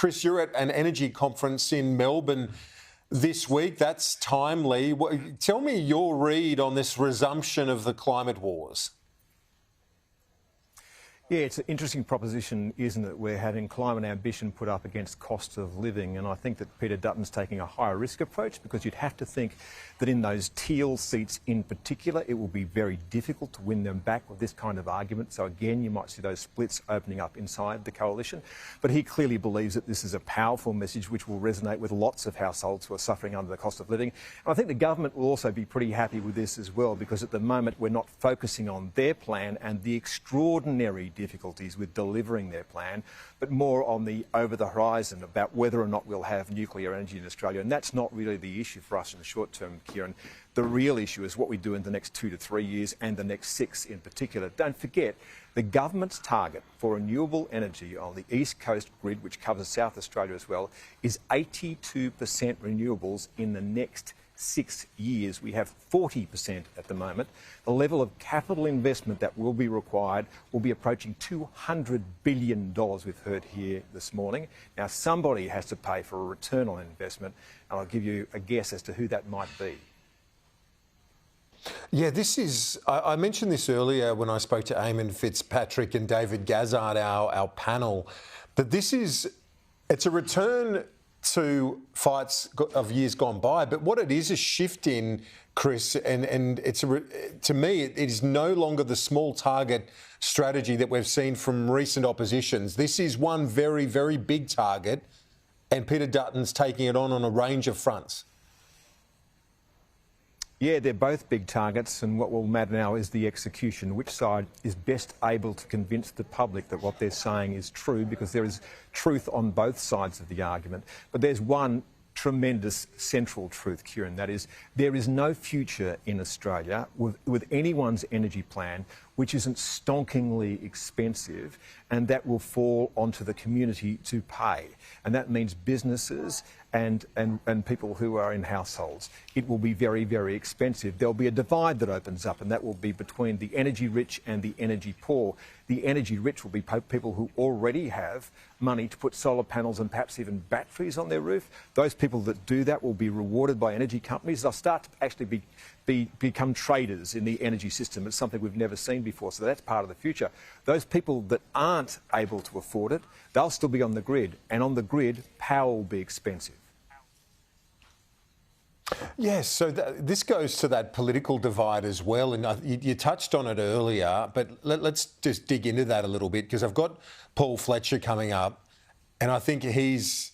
Chris, you're at an energy conference in Melbourne this week. That's timely. Tell me your read on this resumption of the climate wars. Yeah, it's an interesting proposition, isn't it? We're having climate ambition put up against cost of living, and I think that Peter Dutton's taking a higher risk approach, because you'd have to think that in those teal seats in particular, it will be very difficult to win them back with this kind of argument. So again, you might see those splits opening up inside the coalition. But he clearly believes that this is a powerful message which will resonate with lots of households who are suffering under the cost of living. And I think the government will also be pretty happy with this as well, because at the moment we're not focusing on their plan and the extraordinary difficulties with delivering their plan, but more on the over the horizon about whether or not we'll have nuclear energy in Australia. And that's not really the issue for us in the short term, Kieran. The real issue is what we do in the next 2 to 3 years, and the next 6 in particular. Don't forget, the government's target for renewable energy on the East Coast grid, which covers South Australia as well, is 82% renewables in the next 6 years. We have 40% at the moment. The level of capital investment that will be required will be approaching $200 billion, we've heard here this morning. Now, somebody has to pay for a return on investment, and I'll give you a guess as to who that might be. Yeah, this is, I mentioned this earlier when I spoke to Eamon Fitzpatrick and David Gazzard, our panel, that it's a return to fights of years gone by, but what it is a shift in, Chris, and to me, it is no longer the small target strategy that we've seen from recent oppositions. This is one very, very big target, and Peter Dutton's taking it on a range of fronts. Yeah, they're both big targets, and what will matter now is the execution. Which side is best able to convince the public that what they're saying is true, because there is truth on both sides of the argument. But there's one tremendous central truth, Kieran, that is, there is no future in Australia with anyone's energy plan which isn't stonkingly expensive, and that will fall onto the community to pay. And that means businesses and people who are in households. It will be very, very expensive. There'll be a divide that opens up, and that will be between the energy rich and the energy poor. The energy rich will be people who already have money to put solar panels and perhaps even batteries on their roof. Those people that do that will be rewarded by energy companies. They'll start to actually become traders in the energy system. It's something we've never seen before, so that's part of the future. Those people that aren't able to afford it, they'll still be on the grid, and on the grid, power will be expensive. Yes, so this goes to that political divide as well, and you touched on it earlier, but let's just dig into that a little bit, because I've got Paul Fletcher coming up, and I think he's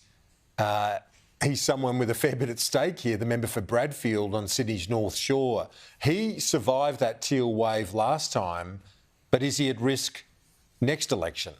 someone with a fair bit at stake here, the member for Bradfield on Sydney's North Shore. He survived that teal wave last time, but is he at risk next election?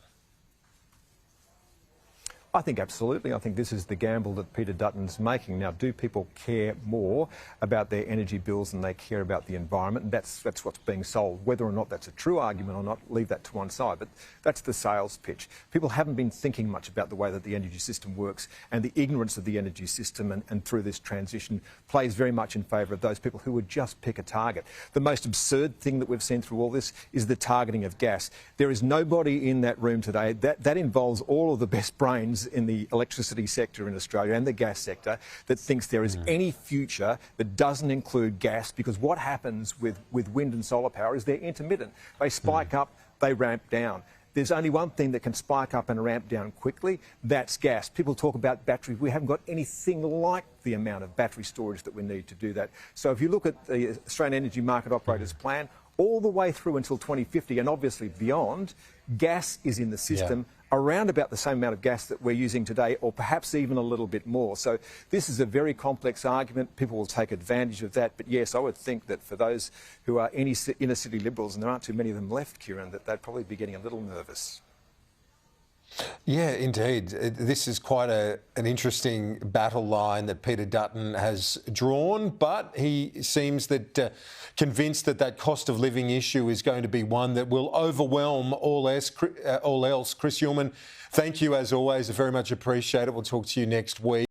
I think absolutely. I think this is the gamble that Peter Dutton's making. Now, do people care more about their energy bills than they care about the environment? And that's what's being sold. Whether or not that's a true argument or not, leave that to one side. But that's the sales pitch. People haven't been thinking much about the way that the energy system works, and the ignorance of the energy system and through this transition plays very much in favour of those people who would just pick a target. The most absurd thing that we've seen through all this is the targeting of gas. There is nobody in that room today. That involves all of the best brains in the electricity sector in Australia and the gas sector that thinks there is any future that doesn't include gas, because what happens with wind and solar power is they're intermittent. They spike up, they ramp down. There's only one thing that can spike up and ramp down quickly, that's gas. People talk about batteries. We haven't got anything like the amount of battery storage that we need to do that. So if you look at the Australian Energy Market Operator's plan, all the way through until 2050, and obviously beyond, gas is in the system. Yeah. Around about the same amount of gas that we're using today, or perhaps even a little bit more. So this is a very complex argument. People will take advantage of that. But yes, I would think that for those who are inner city liberals, and there aren't too many of them left, Kieran, that they'd probably be getting a little nervous. Yeah, indeed. This is quite an interesting battle line that Peter Dutton has drawn, but he seems convinced that cost of living issue is going to be one that will overwhelm all else. Chris Uhlmann, thank you as always. I very much appreciate it. We'll talk to you next week.